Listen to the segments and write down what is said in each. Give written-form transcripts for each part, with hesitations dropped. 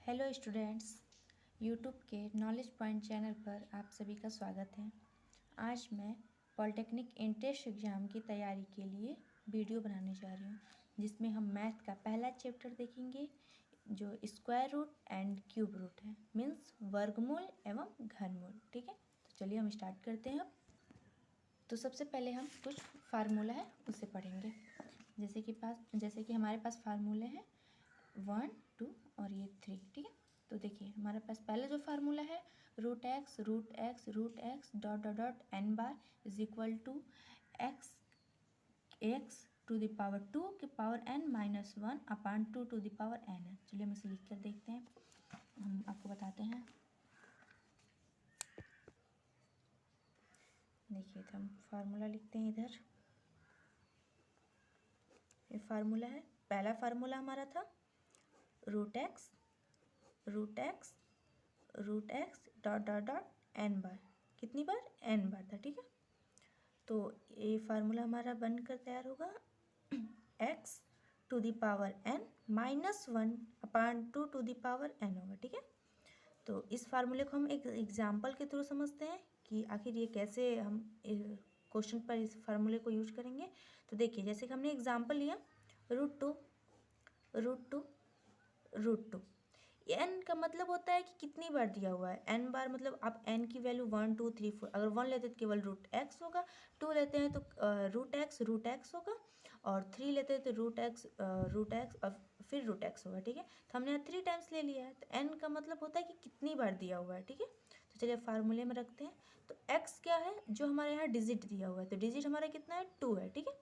Hello students, YouTube के knowledge point channel पर आप सभी का स्वागत है। आज मैं पॉलिटेक्निक एंट्रेंस एग्ज़ाम की तैयारी के लिए वीडियो बनाने जा रही हूँ, जिसमें हम मैथ का पहला चैप्टर देखेंगे जो square root and cube root है, मीन्स वर्गमूल एवं घनमूल। ठीक है, तो चलिए हम स्टार्ट करते हैं। अब तो सबसे पहले हम कुछ फार्मूला है उसे पढ़ेंगे। जैसे कि हमारे पास फार्मूले हैं 1, 2 और ये 3। ठीक है, तो देखिए हमारे पास पहले जो फार्मूला है root x dot dot dot n बार is equal to x to the power 2 के power n minus 1 upon 2 to the power n है। चलिए हम इसे लिख कर देखते हैं, हम आपको बताते हैं। देखिए तो हम फार्मूला लिखते हैं इधर। ये फार्मूला है, पहला फार्मूला हमारा था root x dot dot dot n bar, कितनी बार n बार था। ठीक है, तो ये फार्मूला हमारा बनकर तैयार होगा x to the power n minus 1 upon 2 to the power n होगा। ठीक है, तो इस फार्मूले को हम एक एग्जाम्पल के थ्रू समझते हैं कि आखिर ये कैसे हम क्वेश्चन पर इस फार्मूले को यूज करेंगे। तो देखिए जैसे कि हमने एग्जाम्पल लिया रूट टू एन का मतलब होता है कि कितनी बार दिया हुआ है। एन बार मतलब आप एन की वैल्यू 1 2 3 4, अगर 1 लेते हैं तो केवल रूट एक्स होगा, 2 लेते हैं तो रूट एक्स होगा, और 3 लेते हैं तो रूट एक्स और फिर रूट एक्स होगा। ठीक है, तो हमने यहाँ 3 टाइम्स ले लिया है, तो एन का मतलब होता है कि कितनी बार दिया हुआ है। ठीक है, तो चलिए फार्मूले में रखते हैं। तो एक्स क्या है, जो हमारे यहाँ डिजिट दिया हुआ है, तो डिजिट हमारा कितना है 2 है। ठीक है,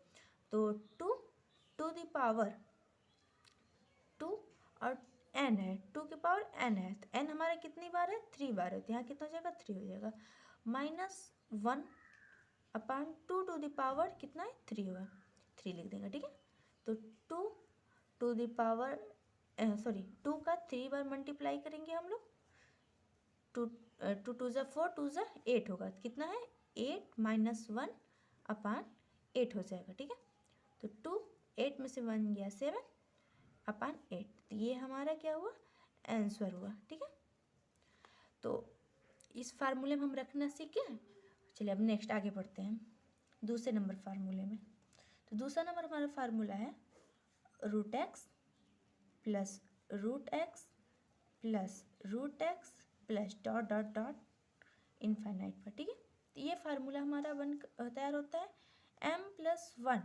तो 2 टू द पावर 2 और n है, 2 के पावर n है, तो n हमारा कितनी बार है 3 बार है, तो यहाँ कितना हो जाएगा 3 हो जाएगा, minus 1 upon 2 to the power कितना है 3 होगा, 3 लिख देंगे। ठीक है, तो 2 टू द पावर 2 का 3 बार मल्टीप्लाई करेंगे हम लोग, 2 टू ज़ा 4 2 ज़ा 8 होगा, तो कितना है 8 माइनस 1 अपान 8 हो जाएगा। ठीक है, तो 2 8 में से 1 गया 7 अपान 8, तो ये हमारा क्या हुआ आंसर हुआ। ठीक है, तो इस फार्मूले में हम रखना सीखे। चलिए अब नेक्स्ट आगे बढ़ते हैं दूसरे नंबर फार्मूले में। तो दूसरा नंबर हमारा फार्मूला है root x plus root x plus dot dot dot infinite पर। ठीक है, तो ये फार्मूला हमारा तैयार होता है m+1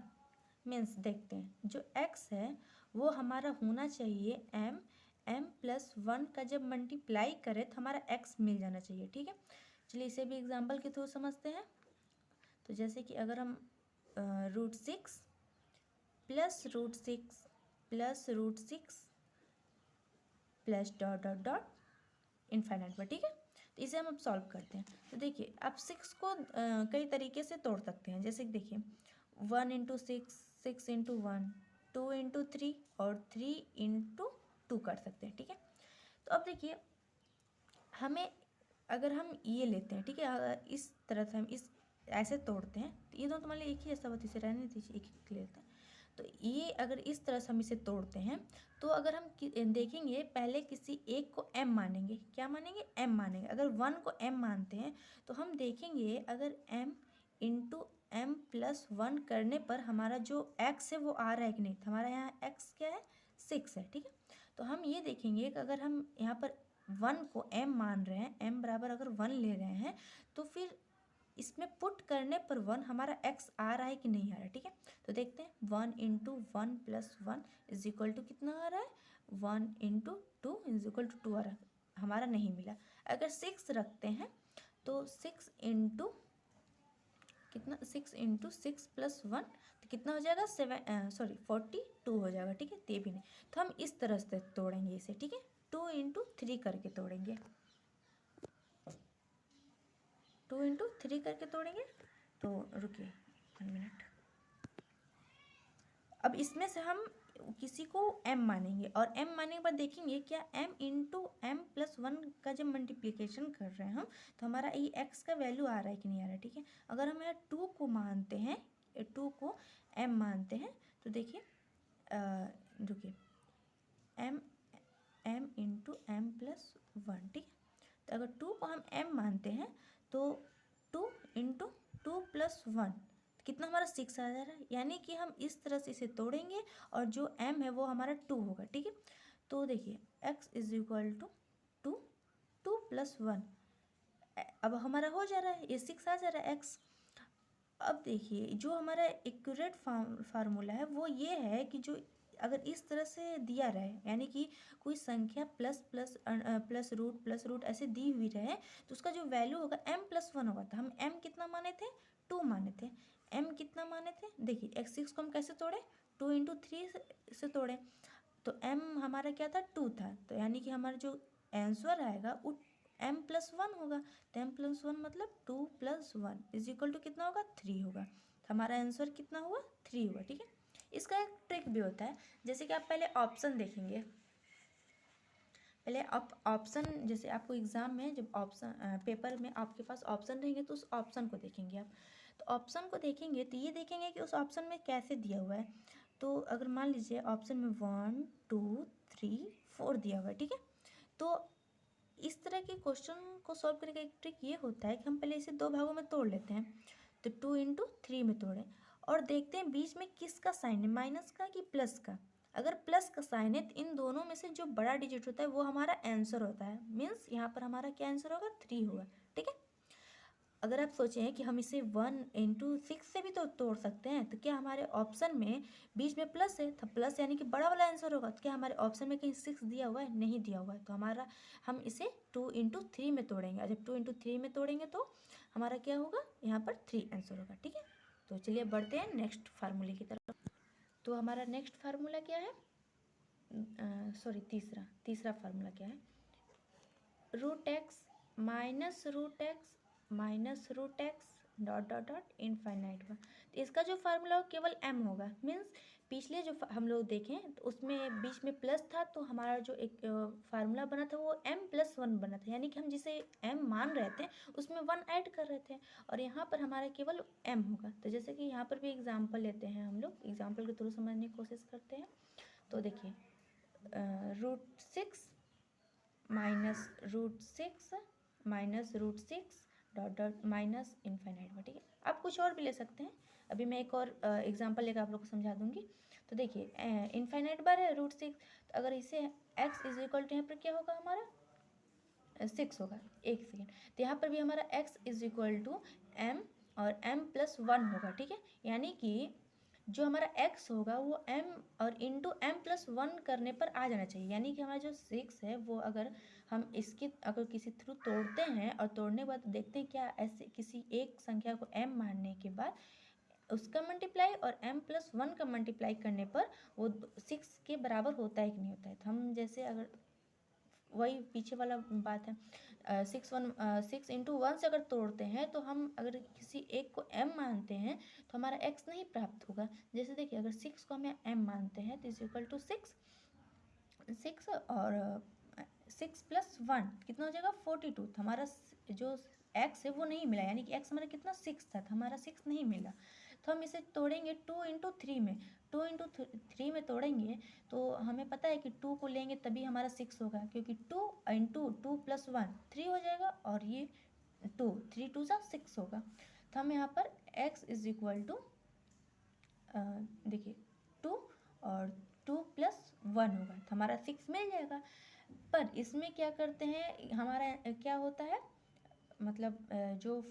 मीन्स देखते हैं जो x है वो हमारा होना चाहिए m+1 का जब मल्टीप्लाई करे तो हमारा x मिल जाना चाहिए। ठीक है, चलिए इसे भी एग्जांपल के थ्रू समझते हैं। तो जैसे कि अगर हम root six plus dot dot dot infinite पर। ठीक है, तो इसे हम अब सॉल्व करते हैं। तो देखिए आप 6 को कई तरीके से तोड़ सकते हैं। जैसे कि देखिए 1 इंटू 6 इंटू 1, 2 इंटू 3 और 3 इंटू 2 कर सकते हैं। ठीक है, तो अब देखिए हमें अगर हम ये लेते हैं, ठीक है, अगर इस तरह से हम इस ऐसे तोड़ते हैं तो ये दोनों तो मान लीजिए एक ही जैसा होता है, इसे रहने दीजिए, एक लेते हैं। तो ये अगर इस तरह से हम इसे तोड़ते हैं तो अगर हम देखेंगे पहले किसी एक को m मानेंगे, क्या मानेंगे m मानेंगे। अगर 1 को m मानते हैं तो हम देखेंगे अगर m इंटू m+1 करने पर हमारा जो x है वो आ रहा है कि नहीं। तो हमारा यहाँ x क्या है 6 है। ठीक है, तो हम ये देखेंगे कि अगर हम यहाँ पर 1 को m मान रहे हैं, m बराबर अगर 1 ले रहे हैं तो फिर इसमें पुट करने पर 1 हमारा x आ रहा है कि नहीं आ रहा है। ठीक है, तो देखते हैं 1 into 1 plus 1 is equal to कितना आ रहा है 1 इंटू 2 इज इक्वल टू 2 आ रहा है, हमारा नहीं मिला। अगर 6 रखते हैं तो 6 इंटू कितना 6 इंटू 6 प्लस 1 तो कितना हो जाएगा 42 हो जाएगा। ठीक है, ते भी नहीं, तो हम इस तरह से तोड़ेंगे इसे। ठीक है, 2 इंटू 3 करके तोड़ेंगे, 2 इंटू 3 करके तोड़ेंगे। तो रुकिए 1 मिनट। अब इसमें से हम किसी को m मानेंगे और m मानने के बाद देखेंगे क्या m इंटू m+1 का जब मल्टीप्लिकेशन कर रहे हैं हम तो हमारा ये x का वैल्यू आ रहा है कि नहीं आ रहा है। ठीक है, अगर हम यहाँ 2 को मानते हैं, 2 को m मानते हैं तो देखिए रुकिए m into m plus one, ठीक है। तो अगर 2 को हम m मानते हैं तो 2 इंटू 2 प्लस 1 कितना हमारा 6 आ जा रहा है, यानी कि हम इस तरह से इसे तोड़ेंगे और जो m है वो हमारा 2 होगा, ठीक है। तो देखिए x is equal to 2 plus 1, अब हमारा हो जा रहा है, ये 6 आ जा रहा है x। अब देखिए जो हमारा एक्यूरेट फार्मूला है वो ये है कि जो अगर इस तरह से दिया रहे, यानी कि कोई संख्या प्लस प्लस प्लस रूट ऐसे दी हुई रहे, तो उसका जो वैल्यू होगा m+1 होगा। तो हम m कितना माने थे, 2 माने थे। m कितना माने थे, देखिए x6 को हम कैसे तोड़े, 2 इंटू 3 से तोड़े, तो m हमारा क्या था, 2 था। तो यानी कि हमारा जो आंसर आएगा वो m+1 होगा। तो m+1 मतलब 2 + 1 इज इक्वल टू कितना होगा, 3 होगा। तो हमारा आंसर कितना हुआ, 3 हुआ, ठीक है। इसका एक ट्रिक भी होता है, जैसे कि आप पहले ऑप्शन देखेंगे, पहले आप ऑप्शन, जैसे आपको एग्जाम में जब ऑप्शन पेपर में आपके पास ऑप्शन रहेंगे तो उस ऑप्शन को देखेंगे आप। तो ऑप्शन को देखेंगे तो ये देखेंगे कि उस ऑप्शन में कैसे दिया हुआ है। तो अगर मान लीजिए ऑप्शन में 1 2 3 4 दिया हुआ है, ठीक है। तो इस तरह के क्वेश्चन को सॉल्व करने का एक ट्रिक ये होता है कि हम पहले इसे 2 भागों में तोड़ लेते हैं। तो 2 इंटू 3 में तोड़ें और देखते हैं बीच में किसका साइन है, माइनस का कि प्लस का। अगर प्लस का साइन है तो इन दोनों में से जो बड़ा डिजिट होता है वो हमारा आंसर होता है, मीन्स यहाँ पर हमारा क्या आंसर होगा, 3 होगा, ठीक है। अगर आप सोचें कि हम इसे 1 इंटू 6 से भी तो तोड़ सकते हैं, तो क्या हमारे ऑप्शन में बीच में प्लस है, तो प्लस यानी कि बड़ा वाला आंसर होगा। तो क्या हमारे ऑप्शन में कहीं 6 दिया हुआ है, नहीं दिया हुआ है। तो हमारा हम इसे 2 इंटू 3 में तोड़ेंगे, और जब 2 इंटू 3 में तोड़ेंगे तो हमारा क्या होगा, यहाँ पर 3 आंसर होगा, ठीक है। तो चलिए बढ़ते हैं नेक्स्ट फार्मूले की तरफ। तो हमारा नेक्स्ट फार्मूला क्या है, सॉरी तीसरा फार्मूला क्या है, √x -√x dot dot dot infinite one. तो इसका जो फार्मूला हो केवल m होगा, मीन्स पिछले जो हम लोग देखें तो उसमें बीच में प्लस था, तो हमारा जो एक फार्मूला बना था वो m+1 बना था, यानी कि हम जिसे m मान रहे थे उसमें 1 ऐड कर रहे थे, और यहाँ पर हमारा केवल m होगा। तो जैसे कि यहाँ पर भी एग्जाम्पल लेते हैं, हम लोग एग्जाम्पल के थ्रू समझने की कोशिश करते हैं। तो देखिए √6 -√6 डॉट डॉट माइनस इनफाइनाइट में, ठीक है। आप कुछ और भी ले सकते हैं, अभी मैं एक और एग्जांपल लेकर आप लोग को समझा दूंगी। तो देखिए इनफाइनाइट बार है √6, तो अगर इसे x इज इक्वल टू यहाँ पर क्या होगा, हमारा 6 होगा। एक सेकेंड, तो यहाँ पर भी हमारा x is equal to m और m+1 होगा, ठीक है। यानी कि जो हमारा x होगा वो m और इंटू m+1 करने पर आ जाना चाहिए, यानी कि हमारा जो 6 है वो अगर हम इसके अगर किसी थ्रू तोड़ते हैं और तोड़ने के बाद देखते हैं क्या ऐसे किसी एक संख्या को m मानने के बाद उसका मल्टीप्लाई और m+1 का मल्टीप्लाई करने पर वो 6 के बराबर होता है कि नहीं होता है। तो हम जैसे अगर वही पीछे वाला बात है, 6 इंटू 1 से अगर तोड़ते हैं तो हम अगर किसी एक को m मानते हैं तो हमारा x नहीं प्राप्त होगा। जैसे देखिए अगर 6 को हम m मानते हैं तो इज इक्वल टू 6 और 6 + 1 कितना हो जाएगा, 42। तो हमारा जो x है वो नहीं मिला, यानी कि x हमारा कितना 6 था, तो हमारा 6 नहीं मिला। तो हम इसे तोड़ेंगे 2 इंटू 3 में, 2 इंटू 3 में तोड़ेंगे तो हमें पता है कि 2 को लेंगे तभी हमारा 6 होगा, क्योंकि 2 इंटू 2 + 1 3 हो जाएगा, और ये 2 3 2 सा 6 होगा। तो हम यहाँ पर x इज इक्वल टू देखिए 2 और 2 + 1 होगा, तो हमारा 6 मिल जाएगा। पर इसमें क्या करते हैं, हमारा क्या होता है, मतलब जो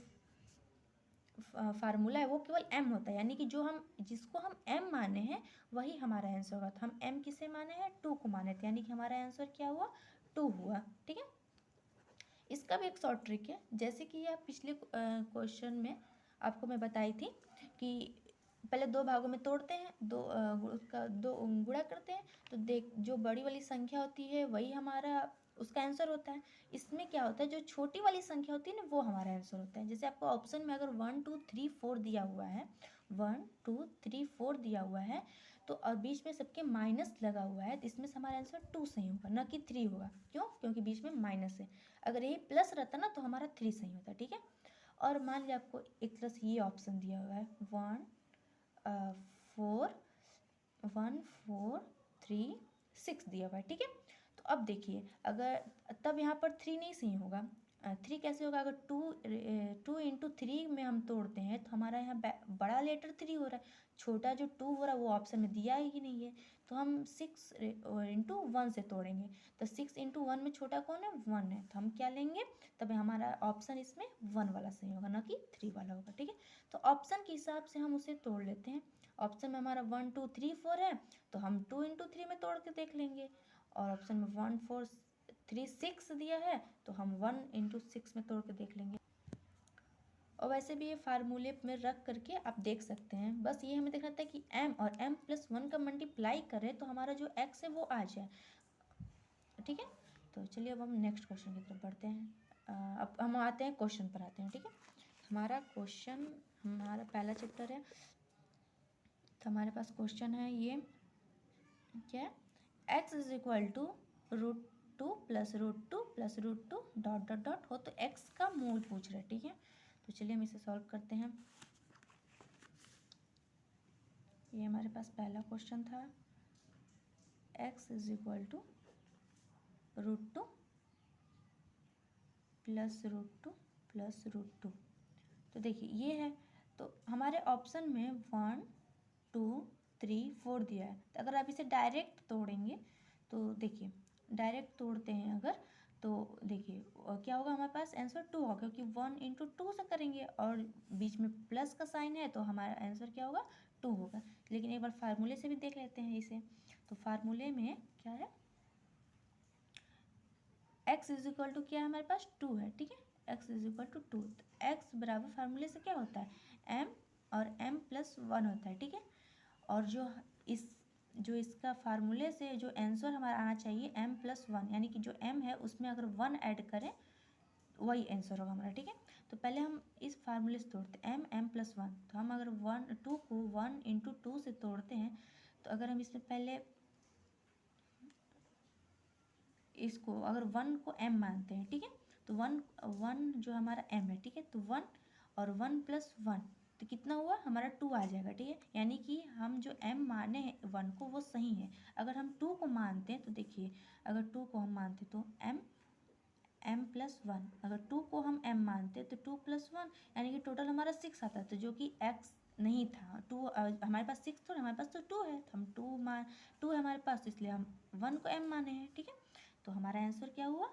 फार्मूला है वो केवल m होता है, यानी कि जो हम जिसको हम m माने हैं वही हमारा आंसर होगा। तो हम m किसे माने हैं, 2 को माने थे, यानी कि हमारा आंसर क्या हुआ, 2 हुआ, ठीक है। इसका भी एक शॉर्ट ट्रिक है, जैसे कि यह पिछले क्वेश्चन में आपको मैं बताई थी कि पहले 2 भागों में तोड़ते हैं, उसका 2 गुणा करते हैं, तो देख जो बड़ी वाली संख्या होती है वही हमारा उसका आंसर होता है। इसमें क्या होता है, जो छोटी वाली संख्या होती है ना वो हमारा आंसर होता है। जैसे आपको ऑप्शन में अगर 1 2 3 4 दिया हुआ है, 1 2 3 4 दिया हुआ है, तो और बीच में सबके माइनस लगा हुआ है, तो इसमें से हमारा आंसर 2 सही होगा, ना कि 3 होगा। क्यों, क्योंकि बीच में माइनस है। अगर यही प्लस रहता ना तो हमारा 3 सही होता, ठीक है। और मान लीजिए आपको एक तरह से ये ऑप्शन दिया हुआ है 1 4 3 6 दिया हुआ है, ठीक है। तो तो अब देखिए अगर तब यहाँ पर 3 नहीं सही होगा। 3 कैसे होगा, अगर 2 इंटू 3 में हम तोड़ते हैं तो हमारा यहाँ बड़ा लेटर 3 हो रहा है, छोटा जो 2 हो रहा है वो ऑप्शन में दिया ही नहीं है। तो हम 6 इंटू 1 से तोड़ेंगे, तो 6 इंटू 1 में छोटा कौन है, 1 है, तो हम क्या लेंगे, तब हमारा ऑप्शन इसमें 1 वाला सही होगा, ना कि 3 वाला होगा। ठीक है, तो ऑप्शन के हिसाब से हम उसे तोड़ लेते हैं। ऑप्शन में हमारा 1 2 3 4 है, तो हम 2 इंटू 3 में तोड़ के देख लेंगे। और ऑप्शन में 1 4 3 6 दिया है, तो हम 1 इंटू 6 में तोड़ के देख लेंगे। और वैसे भी ये फार्मूले में रख करके आप देख सकते हैं, बस ये हमें देखना था कि m और m+1 का मल्टीप्लाई करें तो हमारा जो x है वो आ जाए। ठीक है, तो चलिए अब हम नेक्स्ट क्वेश्चन की तरफ बढ़ते हैं। अब हम आते हैं क्वेश्चन पर आते हैं। ठीक है, हमारा क्वेश्चन, हमारा पहला चैप्टर है, तो हमारे पास क्वेश्चन है ये क्या है, x is equal to √2 + √2 + √2 dot dot dot हो, तो x का मूल पूछ रहे हैं। ठीक है, तो चलिए हम इसे सॉल्व करते हैं। ये हमारे पास पहला क्वेश्चन था, x इज इक्वल टू √2 + √2 + √2। तो देखिए ये है, तो हमारे ऑप्शन में 1 2 3 4 दिया है, तो अगर आप इसे डायरेक्ट तोड़ेंगे तो देखिए डायरेक्ट तोड़ते हैं अगर, तो देखिए क्या होगा, हमारे पास आंसर 2 होगा, क्योंकि 1 इंटू 2 से करेंगे और बीच में प्लस का साइन है, तो हमारा आंसर क्या होगा, 2 होगा। लेकिन एक बार फार्मूले से भी देख लेते हैं इसे, तो फार्मूले में क्या है, x इज इक्वल टू क्या है, हमारे पास 2 है। ठीक है, x इज इक्वल टू 2, तो x बराबर फार्मूले से क्या होता है, m और m+1 होता है। ठीक है, और जो इसका फार्मूले से जो आंसर हमारा आना चाहिए m+1, यानी कि जो m है उसमें अगर 1 ऐड करें वही आंसर होगा हमारा। ठीक है, तो पहले हम इस फार्मूले से तोड़ते हैं m+1, तो हम अगर 2 को 1 इंटू 2 से तोड़ते हैं, तो अगर हम इसमें पहले इसको अगर 1 को m मानते हैं, ठीक है, तो 1 जो हमारा m है, ठीक है, तो 1 और 1+1, तो कितना हुआ, हमारा 2 आ जाएगा। ठीक है, यानी कि हम जो m माने हैं 1 को वो सही है। अगर हम 2 को मानते हैं तो देखिए, अगर 2 को हम मानते तो m+1, अगर 2 को हम m मानते तो 2+1, यानी कि टोटल हमारा 6 आता है, तो जो कि x नहीं था, 2 हमारे पास 6 थोड़ा, हमारे पास तो 2 है, तो हम 2 है हमारे पास, इसलिए हम 1 को m माने हैं। ठीक है, तो हमारा आंसर क्या हुआ,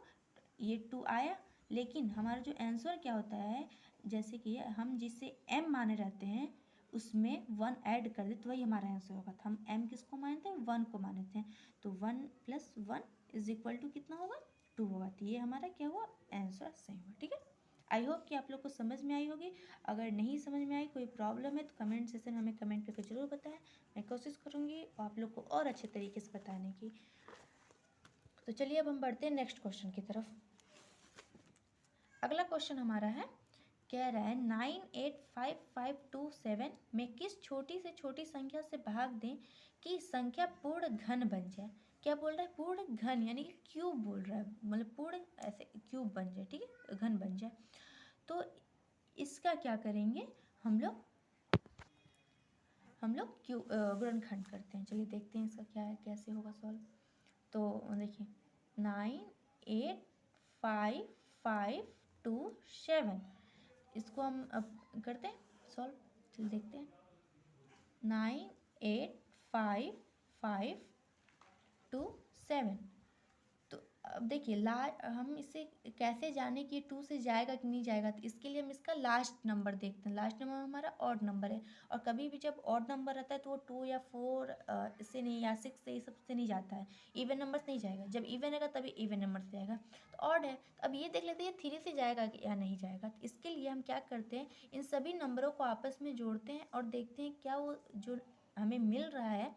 ये 2 आया। लेकिन हमारा जो आंसर क्या होता है, जैसे कि हम जिसे m माने रहते हैं उसमें 1 ऐड कर दे तो वही हमारा आंसर होगा। तो हम m किसको मानते हैं, 1 को मानते हैं, तो 1 + 1 इज इक्वल टू कितना होगा, 2 होगा। तो ये हमारा क्या हुआ, आंसर सही हुआ। ठीक है, आई होप कि आप लोग को समझ में आई होगी। अगर नहीं समझ में आई, कोई प्रॉब्लम है, तो कमेंट सेक्शन में हमें कमेंट करके ज़रूर बताएं। मैं कोशिश करूँगी आप लोग को और अच्छे तरीके से बताने की। तो चलिए अब हम बढ़ते हैं नेक्स्ट क्वेश्चन की तरफ। अगला क्वेश्चन हमारा है, कह रहा है 98552 में किस छोटी से छोटी संख्या से भाग दें कि संख्या पूर्ण घन बन जाए। क्या बोल रहा है, पूर्ण घन, यानी कि क्यूब बोल रहा है, मतलब पूर्ण ऐसे क्यूब बन जाए। ठीक है, घन बन जाए, तो इसका क्या करेंगे हम लोग क्यूब गुणनखंड करते हैं। चलिए देखते हैं इसका क्या है, कैसे होगा सॉल्व। तो देखिए 98552 इसको हम अब करते हैं सॉल्व। चलिए देखते हैं, 98552 तो अब देखिए हम इसे कैसे जाने कि 2 से जाएगा कि नहीं जाएगा, तो इसके लिए हम इसका लास्ट नंबर देखते हैं। लास्ट नंबर हमारा ऑड नंबर है, और कभी भी जब ऑड नंबर रहता है तो वो 2 या 4 से नहीं, या 6 से, ये सब से नहीं जाता है, इवन नंबर से नहीं जाएगा। जब इवन रहेगा तभी इवन नंबर से जाएगा, तो ऑड है। तो अब ये देख लेते हैं ये 3 से जाएगा या नहीं जाएगा। तो इसके लिए हम क्या करते हैं, इन सभी नंबरों को आपस में जोड़ते हैं और देखते हैं क्या वो जो हमें मिल रहा है,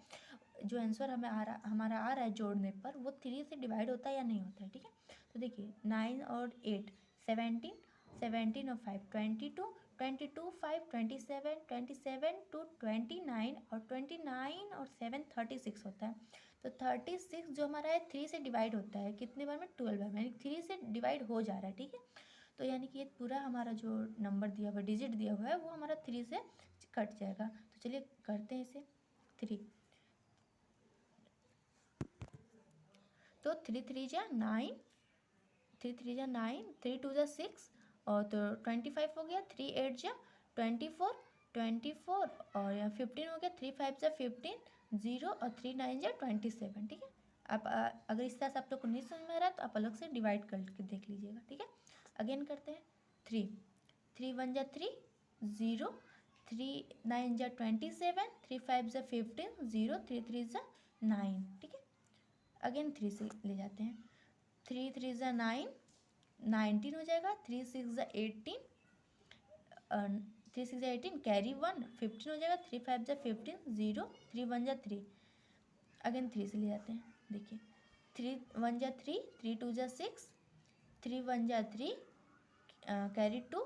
जो आंसर हमारा आ रहा है जोड़ने पर, वो 3 से डिवाइड होता है या नहीं होता है। ठीक है, तो देखिए 9 और 8 17, 17 और 5 22, 22 5 27, 27 2 29, और 29 और 7 36 होता है। तो 36 जो हमारा है 3 से डिवाइड होता है, कितने बार में, 12 बार में, यानी 3 से डिवाइड हो जा रहा है। ठीक है, तो यानी कि ये पूरा हमारा जो नंबर दिया हुआ है, डिजिट दिया हुआ है, वो हमारा 3 से कट जाएगा। तो चलिए करते हैं इसे 3। तो 3 3 जा 9, 3 3 जा 9, 3 2 जा 6 और तो 25 हो गया। 3 8 जा 24, 24 और यहाँ 15 हो गया। 3 5 जा 15, 0 और 3 9 जा 27। ठीक है। आप अगर इस तरह से आप लोग को नहीं समझ में आ रहा है तो आप अलग से डिवाइड करके देख लीजिएगा। ठीक है। अगेन करते हैं। 3 1 जा 3, 0, 3 9 जा 27, 3 5 जा 15, 0, 3 3 जा 9। ठीक है। अगेन 3 से ले जाते हैं। 3 3 जा 9, 19 हो जाएगा। 3 6 जा 18, 3 6 जा 18 कैरी 1, 15 हो जाएगा। 3 5 जा 15, 0, 3 1 जा 3। अगेन 3 से ले जाते हैं। देखिए 3 1 जा 3, 3 2 जा 6, 3 1 जा 3 कैरी 2,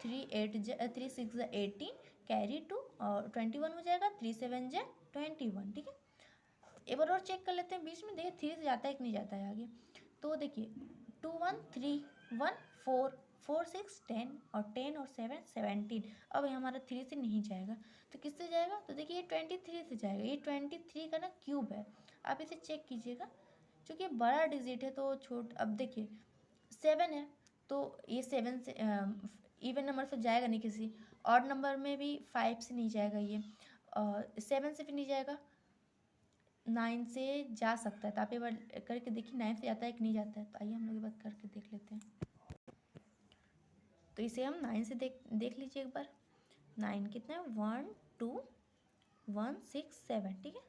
3 6 जा 18 कैरी 2 और 21 हो जाएगा। 3 7 जा 21। ठीक है। एक बार और चेक कर लेते हैं बीच में। देखिए 3 से जाता है कि नहीं जाता है आगे। तो देखिए 2 1 3 1 4 4 6 10 और 10 और 7 17। अब हमारा 3 से नहीं जाएगा तो किससे जाएगा? तो देखिए ये 23 से जाएगा। ये 23 का ना क्यूब है। आप इसे चेक कीजिएगा। क्योंकि बड़ा डिजिट है तो छोट। अब देखिए 7 है तो ये 7 से इवन नंबर से जाएगा नहीं। किसी और नंबर में भी 5 से नहीं जाएगा। ये 7 से भी नहीं जाएगा। 9 से जा सकता है। तो आप एक बार करके देखिए 9 से जाता है कि नहीं जाता है। तो आइए हम लोग ये बात करके देख लेते हैं। तो इसे हम 9 से देख लीजिए एक बार। 9 कितना है? 1 2 1 6 7। ठीक है।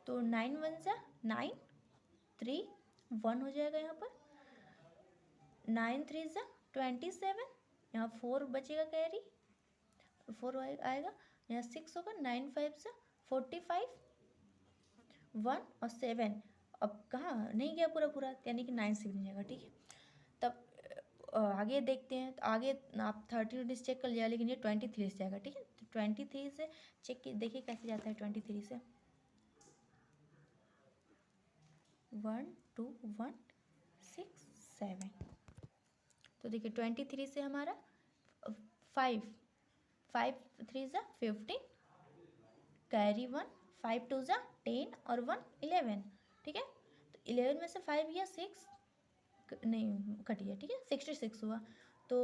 तो 9 1 जा 9, 3 1 हो जाएगा यहाँ पर। 9 3 जा 27, यहाँ 4 बचेगा कैरी, 4 आएगा। यहाँ 6 होगा। 9 5 जा 45, 1 और 7। अब कहाँ नहीं गया पूरा पूरा, यानी कि 9 से भी नहीं जाएगा। ठीक है। तब आगे देखते हैं। तो आगे आप 30 चेक कर लिया, लेकिन ये 23 से जाएगा। ठीक है। तो 23 से चेक देखिए कैसे जाता है। 23 से 1 2 1 6 7। तो देखिए 23 से हमारा 5 5 3 जा 15 कैरी 1, 5 2 जा 10 और 1 11। ठीक है। तो 11 में से 5 गया 6 नहीं कट गया। ठीक है। 66 हुआ। तो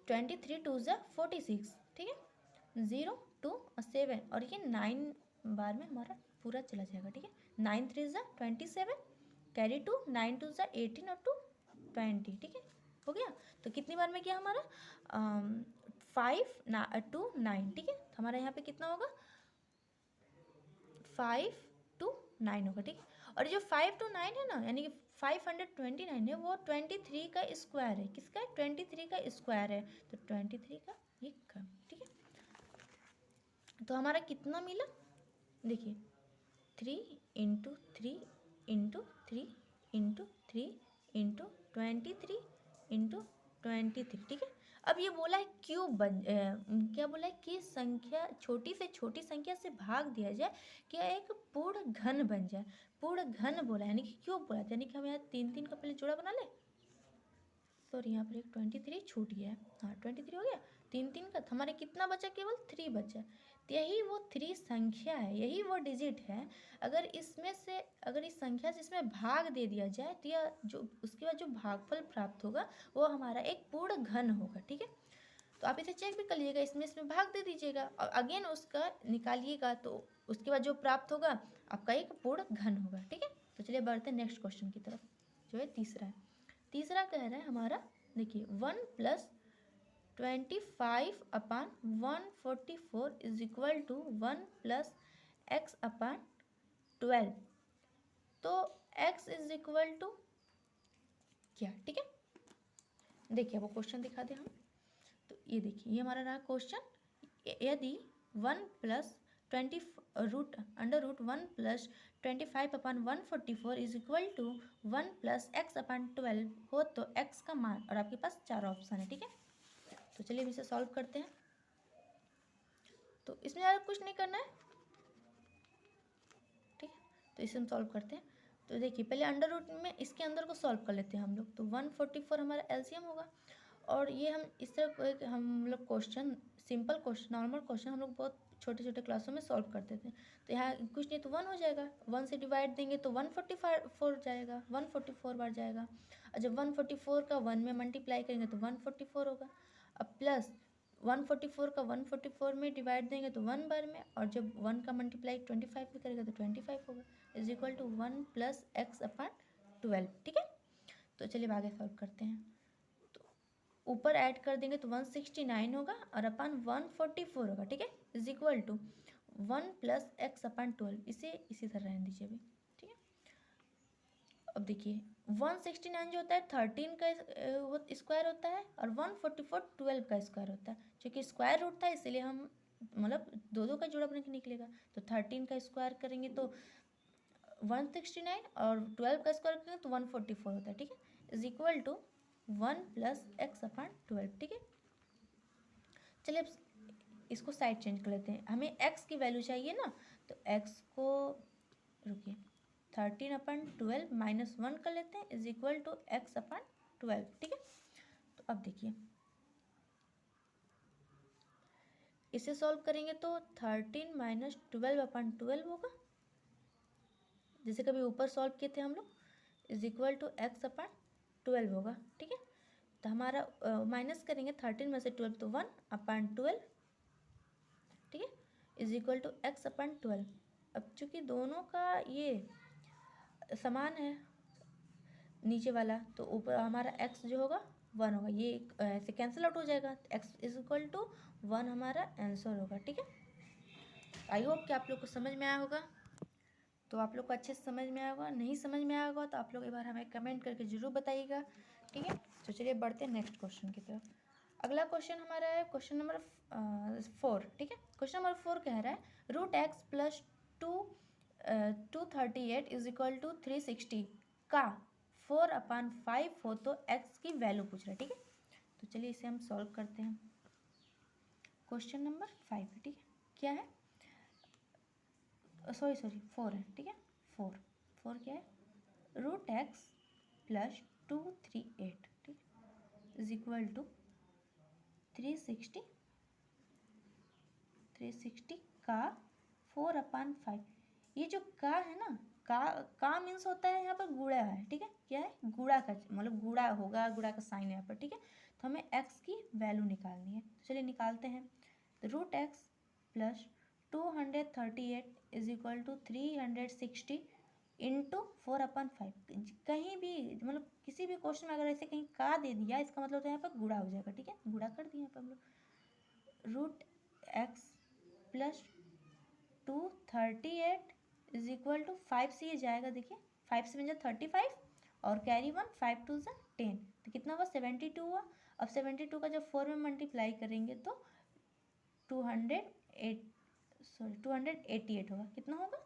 23 2 जा 46। ठीक है। 0 2 और 7 और ये 9 बार में हमारा पूरा चला जाएगा। ठीक है। 9 3 जा 27 कैरी 2, 9 2 जा 18 और 2 20। ठीक है। हो गया। तो कितनी बार में किया हमारा? 5 2 9। ठीक है। तो हमारा यहाँ पे कितना होगा? 5 2 9 होगा। ठीक है। और जो 5 2 9 है ना, यानी कि 529 है, वो 23 का स्क्वायर है। किसका है? 23 का स्क्वायर है। तो 23 का ये कम। ठीक है। तो हमारा कितना मिला? देखिए 3 into 3 into 3 into 3 into 23 into 23। ठीक है। अब ये बोला है क्यूब क्या बोला है कि संख्या छोटी से छोटी संख्या से भाग दिया जाए क्या एक पूर्ण घन बन जाए। पूर्ण घन बोला है, यानी कि क्यूब बोला, यानी कि हम यहाँ 3 3 का पहले जोड़ा बना ले। सॉरी यहाँ पर एक 23 छूट गया है। हाँ 23 हो गया। 3 3 का हमारे कितना बचा? केवल 3 बचा। तो यही वो 3 संख्या है, यही वो डिजिट है। अगर इसमें से अगर इस संख्या से इसमें भाग दे दिया जाए तो यह जो उसके बाद जो भागफल प्राप्त होगा वो हमारा एक पूर्ण घन होगा। ठीक है। तो आप इसे चेक भी कर लीजिएगा। इसमें भाग दे दीजिएगा और अगेन उसका निकालिएगा तो उसके बाद जो प्राप्त होगा आपका एक पूर्ण घन होगा। ठीक है। तो चलिए बढ़ते हैं नेक्स्ट क्वेश्चन की तरफ, जो है तीसरा है। तीसरा कह रहा है हमारा, देखिए 1 + 25 upon 144 is equal to 1 + x upon 12। तो x इज इक्वल टू क्या? ठीक है। देखिए वो क्वेश्चन दिखा दे हम। तो ये देखिए ये हमारा रहा क्वेश्चन। यदि 1 + 20 √1 + 25 upon 144 is equal to 1 + x upon 12 हो तो x का मान, और आपके पास 4 ऑप्शन है। ठीक है। तो चलिए अब इसे सॉल्व करते हैं। तो इसमें ज़्यादा कुछ नहीं करना है। ठीक है। तो इसे हम सॉल्व करते हैं। तो देखिए पहले √ में इसके अंदर को सॉल्व कर लेते हैं हम लोग। तो 144 हमारा एलसीएम होगा। और ये हम इस तरह हम लोग question simple question normal question हम लोग बहुत छोटे छोटे क्लासों में सॉल्व करते थे। तो यहाँ कुछ नहीं तो 1 हो जाएगा, 1 से डिवाइड देंगे तो 144 जाएगा, 144 बार जाएगा। और जब 144 का 1 में मल्टीप्लाई करेंगे तो 144 होगा। अब प्लस 144 का 144 में डिवाइड देंगे तो 1 बार में, और जब 1 का मल्टीप्लाई 25 में करेगा तो 25 होगा, is equal to 1 plus x upon 12। ठीक है, तो चलिए आगे सॉल्व करते हैं। तो ऊपर ऐड कर देंगे तो 169 होगा और अपन 144 होगा। ठीक है, is equal to 1 plus x upon 12, इसे इसी तरह रहने दीजिए अभी। ठीक है, अब देखिए 169 जो होता है 13 का स्क्वायर होता है, और 144 12 का स्क्वायर होता है। क्योंकि स्क्वायर रूट था इसलिए हम मतलब दो दो का जोड़ा बन के निकलेगा। तो 13 का स्क्वायर करेंगे तो 169 और 12 का स्क्वायर करेंगे तो 144 होता है। ठीक है, is equal to 1 plus x upon 12। ठीक है, चलिए अब इसको साइड चेंज कर लेते हैं। हमें x की वैल्यू चाहिए ना, तो x को रुकिए 13 अपॉन 12 माइनस 1 कर लेते हैं, is equal to x upon 12। ठीक है, तो अब देखिए इसे सॉल्व करेंगे तो 13 माइनस 12 अपॉन 12 होगा, जैसे कभी ऊपर सॉल्व किए थे हम लोग, is equal to x upon 12 होगा। ठीक है, तो हमारा माइनस करेंगे 13 में से 12 तो 1 अपॉन 12। ठीक है, is equal to x upon 12। अब चूंकि दोनों का ये समान है नीचे वाला, तो ऊपर हमारा x जो होगा 1 होगा, ये ऐसे कैंसिल आउट हो जाएगा, x इज इक्वल टू 1 हमारा आंसर होगा। ठीक है, आई होप कि आप लोग को समझ में आया होगा। तो आप लोग को अच्छे से समझ में आया होगा, नहीं समझ में आया होगा तो आप लोग एक बार हमें कमेंट करके ज़रूर बताइएगा। ठीक है, तो चलिए बढ़ते हैं नेक्स्ट क्वेश्चन की तरफ। अगला क्वेश्चन हमारा है क्वेश्चन नंबर 4। ठीक है, क्वेश्चन नंबर 4 कह रहा है root x plus 238 is equal to 360 का 4/5 हो तो एक्स की वैल्यू पूछ रहा है। ठीक है, तो चलिए इसे हम सॉल्व करते हैं। क्वेश्चन नंबर 5 है। ठीक है, क्या है, सॉरी 4 है। ठीक है, 4 क्या है, रूट एक्स प्लस 238 ठीक इज इक्वल टू 360 का 4/5। ये जो का है ना, का मीन्स होता है यहाँ पर गुणा है। ठीक है, क्या है, गुणा का, मतलब गुणा होगा, गुणा का साइन है यहाँ पर। ठीक है, तो हमें x की वैल्यू निकालनी है, तो चलिए निकालते हैं। तो root x plus 238 is equal to 360 into 4/5। कहीं भी मतलब किसी भी क्वेश्चन में अगर ऐसे कहीं का दे दिया, इसका मतलब तो यहाँ पर गुणा हो जाएगा। ठीक है, गुणा कर दिया यहाँ पर हम लोग। Root x plus 238 is equal to 5 से ये जाएगा, देखिए 5 से बन जाए 35 और कैरी 1, 5 2 ज़ा 10, तो कितना हुआ 72 हुआ। अब 72 का जब 4 में मल्टीप्लाई करेंगे तो 288 होगा। कितना होगा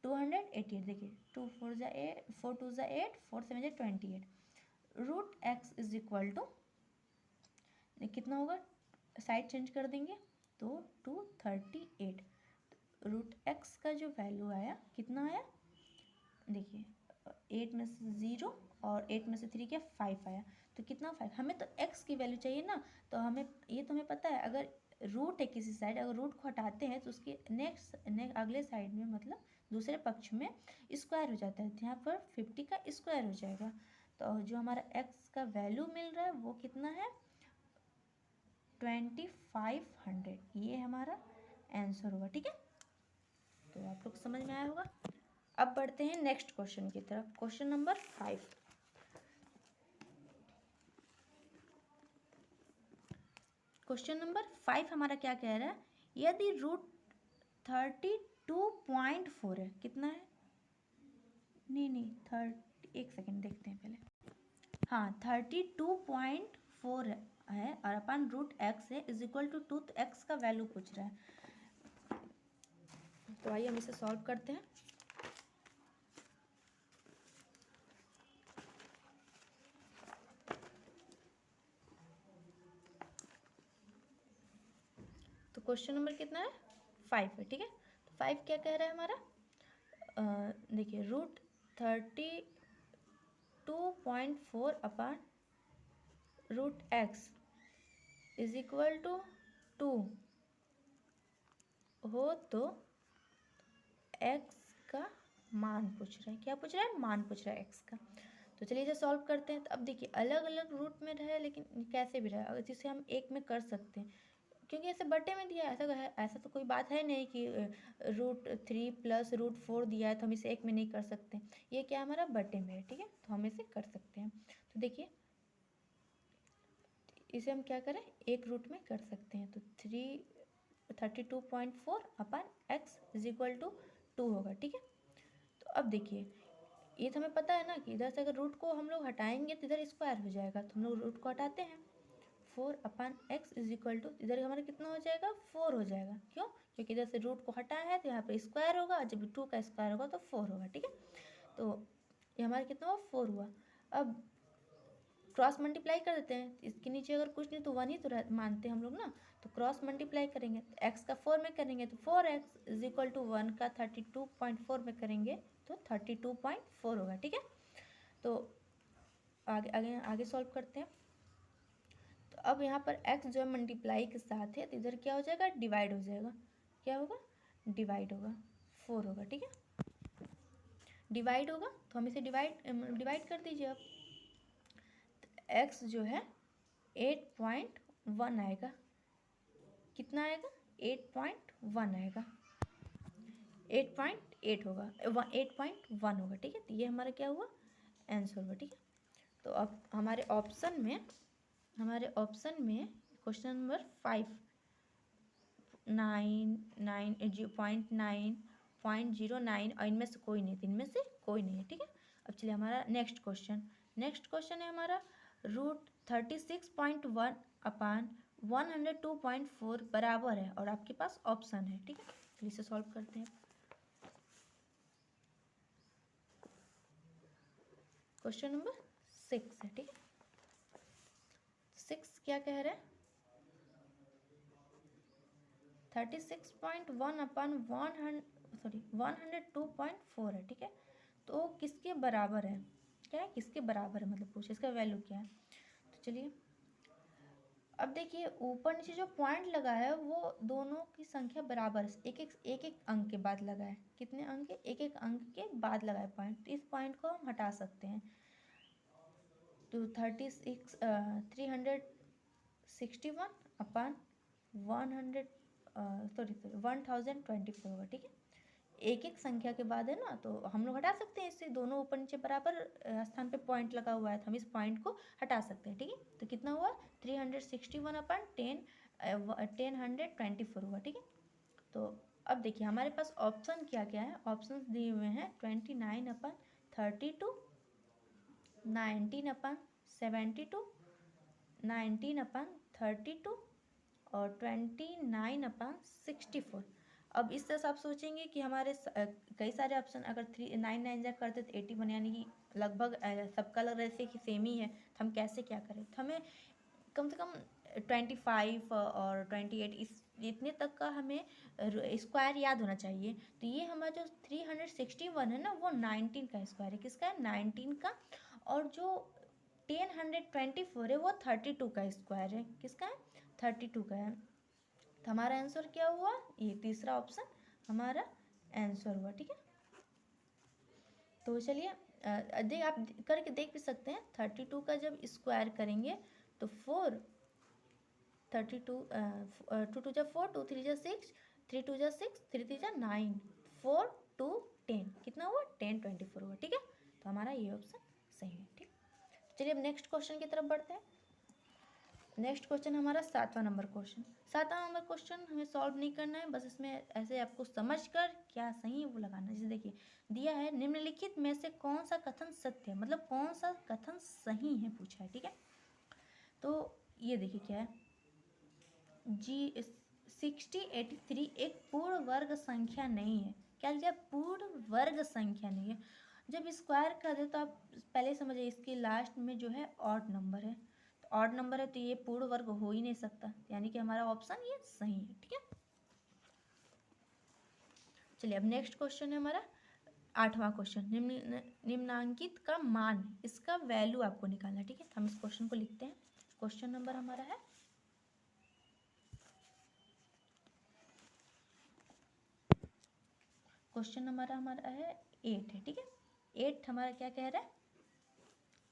288, देखिए 2 4 ज़ा 8, 4 2 ज़ा 8, 4 7 ज़ा 28। Root x is equal to कितना होगा, साइड चेंज कर देंगे तो 238। रूट एक्स का जो वैल्यू आया कितना आया, देखिए 8 में से 0 और 8 में से 3 क्या 5 आया, तो कितना 5। हमें तो x की वैल्यू चाहिए ना, तो हमें ये तो हमें पता है, अगर रूट है किसी साइड, अगर रूट को हटाते हैं तो उसके नेक्स्ट अगले साइड में मतलब दूसरे पक्ष में स्क्वायर हो जाता है, तो यहाँ पर 50 का स्क्वायर हो जाएगा। तो जो हमारा x का वैल्यू मिल रहा है वो कितना है 2500, ये हमारा आंसर होगा। ठीक है, तो आप लोग समझ में आया होगा। अब बढ़ते हैं नेक्स्ट क्वेश्चन की तरफ, क्वेश्चन नंबर 5। क्वेश्चन नंबर 5 हमारा क्या कह रहा है, यदि रूट 32.4 है, कितना है, नहीं 30, एक सेकेंड देखते हैं पहले। हाँ 32.4 है और अपन रूट एक्स है इज इक्वल टू 2, तो एक्स का वैल्यू पूछ रहा है। तो आइए हम इसे सॉल्व करते हैं। तो क्वेश्चन नंबर कितना है 5 है। ठीक है, तो 5 क्या कह रहा है हमारा, देखिए root 32.4 upon root x is equal to 2 हो तो x का मान पूछ रहा है। क्या पूछ रहा है? मान पूछ रहा है x का। तो चलिए इसे सॉल्व करते हैं। तो अब देखिए अलग अलग रूट में रहे, लेकिन कैसे भी रहे, अगर इसे हम एक में कर सकते हैं, क्योंकि ऐसे बटे में दिया है। ऐसा तो कोई बात है नहीं कि √3 प्लस √4 दिया है तो हम इसे एक में नहीं कर सकते। ये क्या हमारा बटे में है, ठीक है, तो हम इसे कर सकते हैं। तो देखिए इसे हम क्या करें, एक रूट में कर सकते हैं। तो 32.4 अपन x इज इक्वल टू 2 होगा, ठीक है। तो अब देखिए ये तो हमें पता है ना कि इधर से अगर रूट को हम लोग हटाएंगे तो इधर स्क्वायर हो जाएगा, तो हम लोग रूट को हटाते हैं। 4/x इज इक्वल टू, इधर हमारा कितना हो जाएगा, 4 हो जाएगा। क्यों? क्योंकि इधर से रूट को हटाया है तो यहाँ पे स्क्वायर होगा, जब 2 का स्क्वायर होगा तो 4 होगा, ठीक है। तो ये हमारा कितना हुआ, 4 हुआ। अब क्रॉस मल्टीप्लाई कर देते हैं। इसके नीचे अगर कुछ नहीं तो 1 ही तो मानते हैं हम लोग ना, तो क्रॉस मल्टीप्लाई करेंगे। तो x का 4 में करेंगे तो 4x इज इक्वल टू 1 का 32.4 में करेंगे तो 32.4 होगा, ठीक है। तो आगे आगे आगे सॉल्व करते हैं। तो अब यहाँ पर x जो है मल्टीप्लाई के साथ है, तो इधर क्या हो जाएगा, डिवाइड हो जाएगा। क्या होगा, डिवाइड होगा, 4 होगा, ठीक है। डिवाइड होगा तो हम इसे डिवाइड कर दीजिए अब। x जो है 8.1 आएगा। कितना आएगा, 8.1 आएगा। 8.8 होगा, 8.1 होगा, ठीक है। तो ये हमारा क्या हुआ, आंसर हुआ, ठीक है। तो अब हमारे ऑप्शन में क्वेश्चन नंबर 5 0.9 और इनमें से कोई नहीं, है, ठीक है। अब चलिए हमारा नेक्स्ट क्वेश्चन है हमारा √36.1 अपान 102.4 बराबर है और आपके पास ऑप्शन है, ठीक है। चलिए इसे सॉल्व करते हैं। क्वेश्चन नंबर 6 है, ठीक है। 6 क्या कह रहे हैं, 36.1 अपान 102.4 है, ठीक है। तो किसके बराबर है, क्या है, किसके बराबर है, मतलब पूछे इसका वैल्यू क्या है। तो चलिए अब देखिए ऊपर नीचे जो पॉइंट लगा है वो दोनों की संख्या बराबर है, एक अंक के बाद लगा है। कितने अंक के, एक अंक के बाद लगा है पॉइंट, तो इस पॉइंट को हम हटा सकते हैं। तो 361 अपान 1024 होगा, ठीक है। एक संख्या के बाद है ना, तो हम लोग हटा सकते हैं इससे, दोनों ऊपर नीचे बराबर स्थान पे पॉइंट लगा हुआ है, तो हम इस पॉइंट को हटा सकते हैं, ठीक है। तो कितना हुआ, 361 अपन 1024 हुआ, ठीक है। तो अब देखिए हमारे पास ऑप्शन क्या क्या है, ऑप्शन दिए हुए हैं 29/32, 19/72, 19/32 और 29/64। अब इस तरह से आप सोचेंगे कि हमारे कई सारे ऑप्शन, अगर 9 जा करते तो 81, यानी कि लगभग सबका लग रहा है कि सेम ही है, तो हम कैसे क्या करें। तो हमें कम से कम 25 और 28 इतने तक का हमें स्क्वायर याद होना चाहिए। तो ये हमारा जो 361 है ना, वो 19 का स्क्वायर है। किसका है, 19 का। और जो 1024 है वो 32 का स्क्वायर है। किसका है, 32 का है। तो हमारा आंसर क्या हुआ, ये तीसरा ऑप्शन हमारा आंसर हुआ, ठीक है। तो चलिए आप करके देख भी सकते हैं। 32 का जब स्क्वायर करेंगे तो 4 32 2 2 जा 4, 2 3 जा 6, 3 2 जा 6, 3 3 जा 9, 4 2 10, कितना हुआ, 1024 हुआ, ठीक है। तो हमारा ये ऑप्शन सही है, ठीक। चलिए अब नेक्स्ट क्वेश्चन की तरफ बढ़ते हैं। नेक्स्ट क्वेश्चन हमारा 7वां नंबर क्वेश्चन हमें सॉल्व नहीं करना है, बस इसमें ऐसे आपको समझकर क्या सही है वो लगाना है। जैसे देखिए दिया है, निम्नलिखित में से कौन सा कथन सत्य है, मतलब कौन सा कथन सही है पूछा है, ठीक है। तो ये देखिए क्या है, G6083 एक पूर्ण वर्ग संख्या नहीं है। क्या लिखा है, पूर्ण वर्ग संख्या नहीं है। जब स्क्वायर कर दे तो आप पहले समझिए इसके लास्ट में जो है ऑड नंबर है, तो ऑड नंबर है तो ये पूर्ण वर्ग हो ही नहीं सकता, यानी कि हमारा ऑप्शन ये सही है, ठीक है। चलिए अब नेक्स्ट क्वेश्चन है हमारा 8वां क्वेश्चन, निम्नांकित का मान, इसका वैल्यू आपको निकालना है, ठीक है। हम इस क्वेश्चन को लिखते हैं। क्वेश्चन नंबर हमारा है क्वेश्चन हमारा है 8 है, ठीक है। 8 हमारा क्या कह रहा है,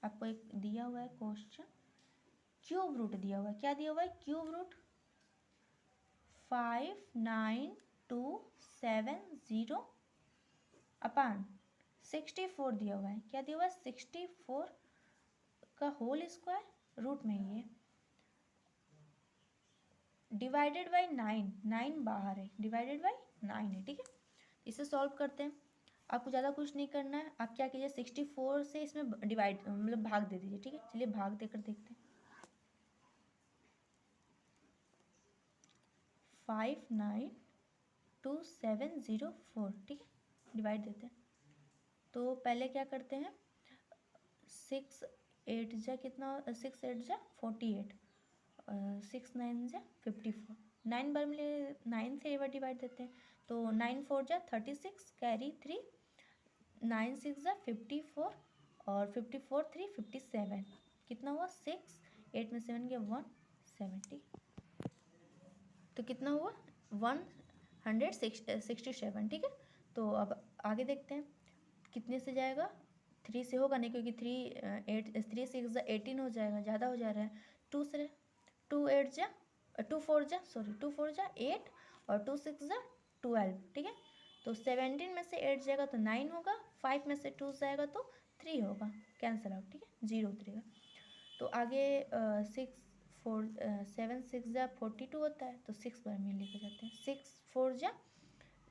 आपको एक दिया हुआ है क्वेश्चन, क्यूब रूट दिया हुआ है। क्या दिया हुआ है, क्यूब रूट 5927 अपान 64 दिया हुआ है। क्या दिया हुआ है, 64 का होल स्क्वायर रूट में ही है, डिवाइडेड बाई 9, 9 बाहर है, डिवाइडेड बाई 9 है, ठीक है। इसे सॉल्व करते हैं। आपको ज़्यादा कुछ नहीं करना है, आप क्या कीजिए 64 से इसमें डिवाइड मतलब भाग दे दीजिए, ठीक है। चलिए भाग देकर देखते हैं। 592,704, ठीक है, डिवाइड देते हैं। तो पहले क्या करते हैं, 6 8 जा कितना, 6 8 जा 48, 6 9 जा 54, 9 बार मिले 9 से एक बार डिवाइड देते हैं। तो 9 4 जा 36, कैरी 3, 9 6 जा 54 और 54 3 57, कितना हुआ 6, 8 में 7 गया 1 7, ठीक। तो कितना हुआ 167, ठीक है। तो अब आगे देखते हैं कितने से जाएगा, 3 से होगा नहीं क्योंकि 3 6 18 हो जाएगा, ज़्यादा हो जा रहा है। 2 से 2 8 जा 2 4 जा 8 और 2 6 जा 12, ठीक है। तो 17 में से 8 जाएगा तो 9 होगा, 5 में से 2 जाएगा तो 3 होगा, कैंसिल आउट, ठीक है, 0 उतरेगा। तो आगे 7 6 जा 42 होता है, तो 6 बार में लेकर जाते हैं। 6 4 जा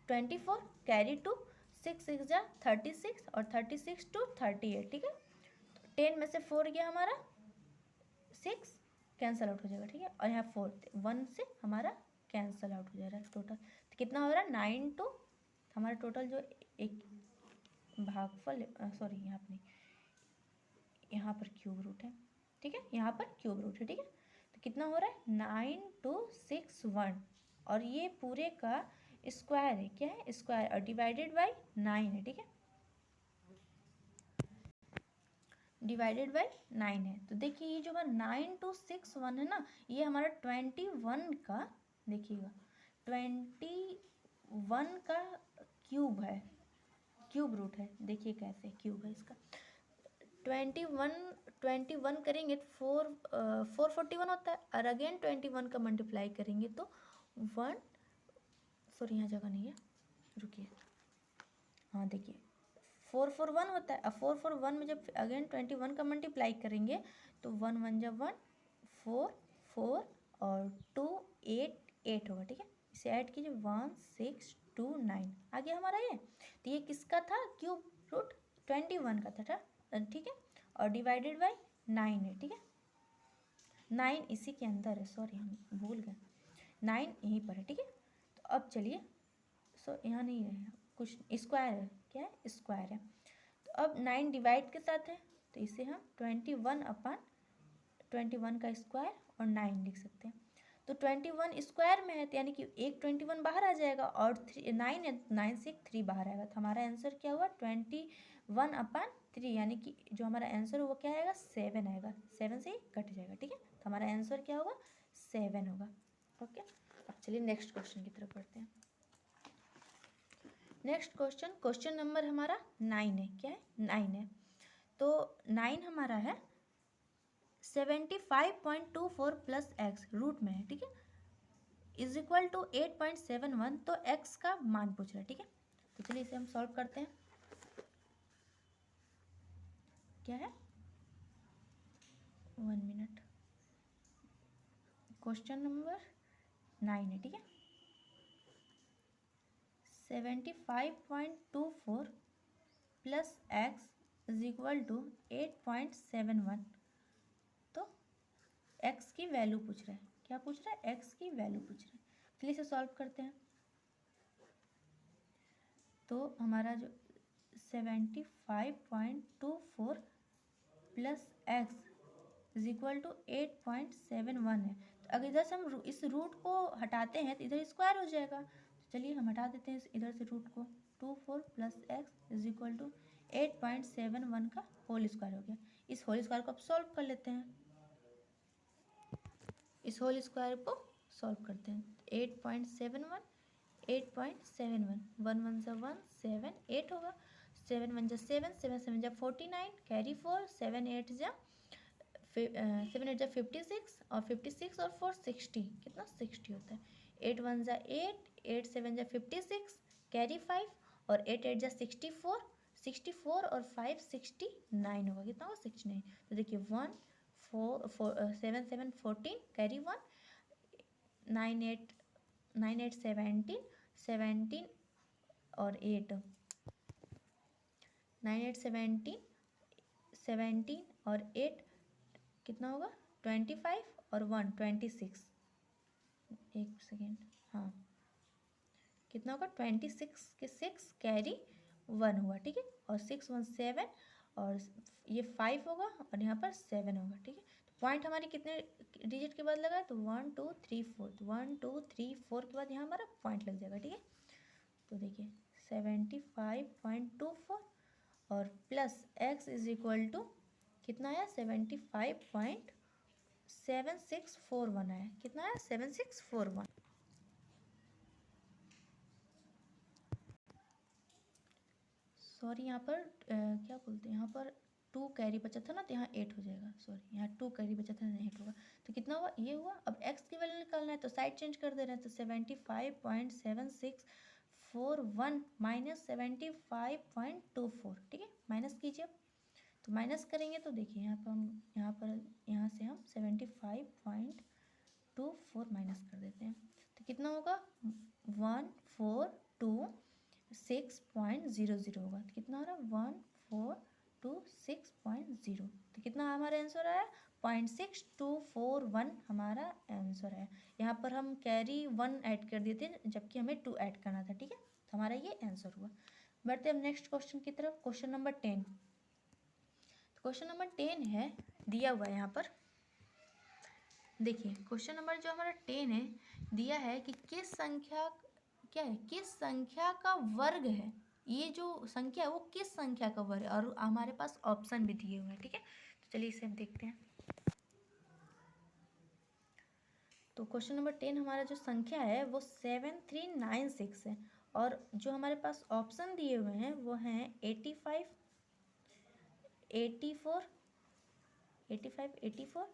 24, कैरी 2, 6 6 जा 36 और 36 टू 38, ठीक है। तो 10 में से 4 गया हमारा 6, कैंसिल आउट हो जाएगा, ठीक है। और यहाँ 4 1 से हमारा कैंसिल आउट हो जा रहा है टोटल। तो कितना हो रहा है 9 टू, हमारा टोटल जो एक भागफल, सॉरी यहाँ पर नहीं, यहाँ पर क्यूब रूट है, ठीक है, यहाँ पर क्यूब रूट है, ठीक है। तो कितना हो रहा है 9261 और ये पूरे का स्क्वायर है, क्या है स्क्वायर, और डिवाइडेड बाई 9 है, ठीक है, डिवाइडेड बाई 9 है। तो देखिए ये जो हमारा 9261 है ना, ये हमारा 21 का, देखिएगा 21 का क्यूब है, क्यूब रूट है। देखिए कैसे क्यूब है इसका, 21 करेंगे तो 441 होता है, और अगेन 21 का मल्टीप्लाई करेंगे तो 1, सॉरी यहाँ जगह नहीं है, रुकिए, हाँ देखिए 441 होता है। अब 441 में जब अगेन 21 का मल्टीप्लाई करेंगे तो 1 1 जब 1 4 4 और 2 8 8 होगा, ठीक है। इसे ऐड कीजिए 1629 आ गया हमारा ये। तो ये किसका था, क्यूब रूट 21 का था, ठीक है, और डिवाइडेड बाई 9 है, ठीक है। 9 इसी के अंदर है, सॉरी हम भूल गए, 9 यहीं पर है, ठीक है। तो अब चलिए, यहाँ नहीं है कुछ, स्क्वायर है, क्या है स्क्वायर है। तो अब 9 डिवाइड के साथ है, तो इसे हम 21 अपान 21 का स्क्वायर और 9 लिख सकते हैं। तो 21 स्क्वायर में है तो यानी कि एक 21 बाहर आ जाएगा और 9 है, 9 से 3 बाहर आएगा। तो हमारा आंसर क्या हुआ 21 अपान 3, यानी कि जो हमारा आंसर होगा क्या आएगा 7 आएगा, 7 से ही कट जाएगा, ठीक है। तो हमारा आंसर क्या होगा 7 होगा, ओके। अब चलिए नेक्स्ट क्वेश्चन की तरफ बढ़ते हैं। नेक्स्ट क्वेश्चन नंबर हमारा 9 है, क्या है 9 है। तो 9 हमारा है 75.24 प्लस एक्स रूट में है, ठीक है, इज इक्वल टू 8.71। तो एक्स का मान पूछ रहा है, ठीक है। तो चलिए इसे हम सॉल्व करते हैं। क्या है 1 मिनट, क्वेश्चन नंबर 9 है, ठीक है। 75.24 plus x is equal to 8.71। तो एक्स की वैल्यू पूछ रहा है, क्या पूछ रहा है एक्स की वैल्यू पूछ रहा है। चलिए इसे सॉल्व करते हैं। तो हमारा जो 75.24 plus x is equal to 8.71 है। तो अगर इधर से हम इस रूट को हटाते हैं तो इधर स्क्वायर हो जाएगा। तो चलिए हम हटा देते हैं इधर से रूट को, 24 plus x is equal to 8.71 का होल स्क्वायर हो गया। इस होल स्क्वायर को अब सॉल्व कर लेते हैं, इस होल स्क्वायर को सॉल्व करते हैं। 8.71 8.71, 1 1 जा 1, 7 8 होगा, 7 1 जा 7, 7 7 जा 49, कैरी 4, 7 8 जा 56 और 56 और 4 60, कितना 60 होता है। 8 1 जा 8, 8 7 जा 56, कैरी 5 और 8 8 जा 64, 64 और 5 69 होगा, कितना होगा 69। तो देखिए 1 4 7 7 14, कैरी 1, 9 8 9 8 17, 17 और 8 9 8 17, 17 और 8 कितना होगा 25 और 1 26, एक सेकेंड, हाँ कितना होगा 26 के 6 कैरी 1 हुआ, ठीक है। और 6 1 7 और ये 5 होगा और यहाँ पर 7 होगा, ठीक है। तो पॉइंट हमारी कितने डिजिट के बाद लगा है, तो 1 2 3 4, 1 2 3 4 के बाद यहाँ हमारा पॉइंट लग जाएगा, ठीक है। तो देखिए 75.24 और plus x is equal to कितना आया 75.7641 आया, कितना आया 7641। सॉरी यहाँ पर क्या बोलते हैं, यहाँ पर 2 कैरी बचा था ना, तो यहाँ 8 हो जाएगा, सॉरी यहाँ 2 कैरी बचा था, 8 होगा। तो कितना हुआ, ये हुआ। अब x की वैल्यू निकालना है तो साइड चेंज कर दे रहे हैं, तो 75.7641 माइनस 75.24, ठीक है, माइनस कीजिए। तो माइनस करेंगे तो देखिए यहाँ से हम 75.24 माइनस कर देते हैं, तो कितना होगा 1426.00 होगा। तो कितना हो रहा है 1426.0, तो कितना हमारा आंसर आया 0.6241 हमारा आंसर है। यहाँ पर हम कैरी 1 ऐड कर दिए थे जबकि हमें 2 ऐड करना था, ठीक है। तो हमारा ये आंसर हुआ। बढ़ते हैं नेक्स्ट क्वेश्चन की तरफ, क्वेश्चन नंबर 10। क्वेश्चन नंबर 10 है, दिया हुआ है यहाँ पर, देखिए क्वेश्चन नंबर जो हमारा 10 है दिया है कि किस संख्या क्या है, किस संख्या का वर्ग है, ये जो संख्या है वो किस संख्या का वर्ग है, और हमारे पास ऑप्शन भी दिए हुए हैं, ठीक है। तो चलिए इसे हम देखते हैं। तो क्वेश्चन नंबर 10 हमारा जो संख्या है वो 7396 है, और जो हमारे पास ऑप्शन दिए हुए हैं वो हैं 85 84 85 84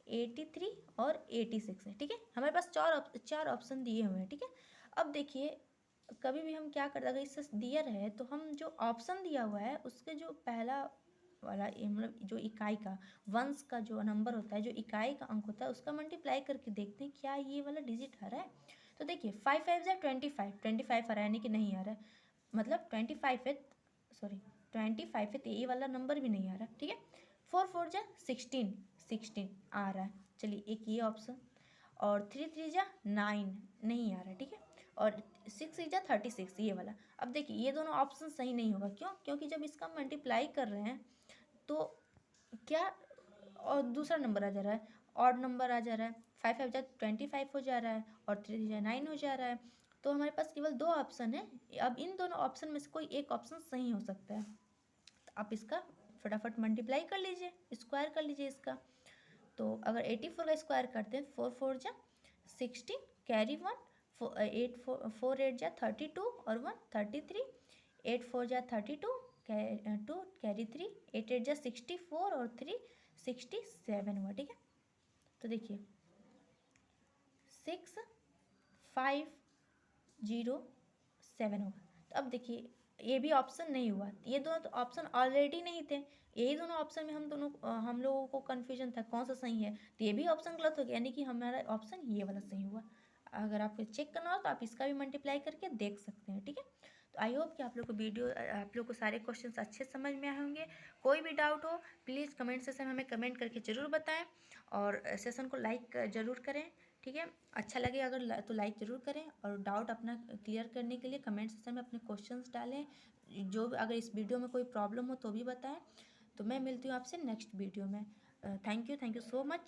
83 और 86 है, ठीक है। हमारे पास चार ऑप्शन दिए हुए हैं, ठीक है। अब देखिए कभी भी हम क्या करते हैं, अगर इससे दिया रहे तो हम जो ऑप्शन दिया हुआ है उसके जो पहला वाला मतलब जो इकाई का वंश का जो नंबर होता है, जो इकाई का अंक होता है, उसका मल्टीप्लाई करके देखते हैं क्या ये वाला डिजिट आ रहा है। तो देखिए 5 5 जा 25, 25 आ रहा है, यानी कि नहीं आ रहा है, मतलब 25 है, सॉरी 25 है, तो ये वाला नंबर भी नहीं आ रहा है, ठीक है। 4 4 जा 16, 16 आ रहा है, चलिए एक ये ऑप्शन। और 3 3 जा 9 नहीं आ रहा है, ठीक है। और 6 6 जा 36, ये वाला। अब देखिए ये दोनों ऑप्शन सही नहीं होगा, क्यों, क्योंकि जब इसका मल्टीप्लाई कर रहे हैं तो क्या और दूसरा नंबर आ जा रहा है, ऑड नंबर आ जा रहा है, 5 5 जा 25 हो जा रहा है और 3 3 जा 9 हो जा रहा है। तो हमारे पास केवल 2 ऑप्शन है, अब इन दोनों ऑप्शन में से कोई एक ऑप्शन सही हो सकता है। तो आप इसका फटाफट मल्टीप्लाई कर लीजिए, स्क्वायर कर लीजिए इसका। तो अगर 84 का स्क्वायर करते हैं, 4 4 जा 16, कैरी 1, 4 8 जा 32 और 1 33, 8 4 जा 32, 2 कैरी 3, 8 8 जा 64 और 3 67 हुआ, ठीक है। तो देखिए 6 5 0 7 होगा। तो अब देखिए ये भी ऑप्शन नहीं हुआ, ये दोनों तो ऑप्शन ऑलरेडी नहीं थे, यही दोनों ऑप्शन में हम लोगों को कन्फ्यूजन था कौन सा सही है, तो ये भी ऑप्शन गलत हो गया, यानी कि हमारा ऑप्शन ये वाला सही हुआ। अगर आपको चेक करना हो तो आप इसका भी मल्टीप्लाई करके देख सकते हैं, ठीक है। तो आई होप कि आप लोग को सारे क्वेश्चंस अच्छे समझ में आए होंगे। कोई भी डाउट हो प्लीज़ कमेंट सेक्शन में हमें कमेंट करके ज़रूर बताएं, और सेशन को लाइक ज़रूर करें, ठीक है। अच्छा लगे अगर तो लाइक ज़रूर करें, और डाउट अपना क्लियर करने के लिए कमेंट सेक्शन में अपने क्वेश्चंस डालें, जो अगर इस वीडियो में कोई प्रॉब्लम हो तो भी बताएं। तो मैं मिलती हूँ आपसे नेक्स्ट वीडियो में। Thank you so much.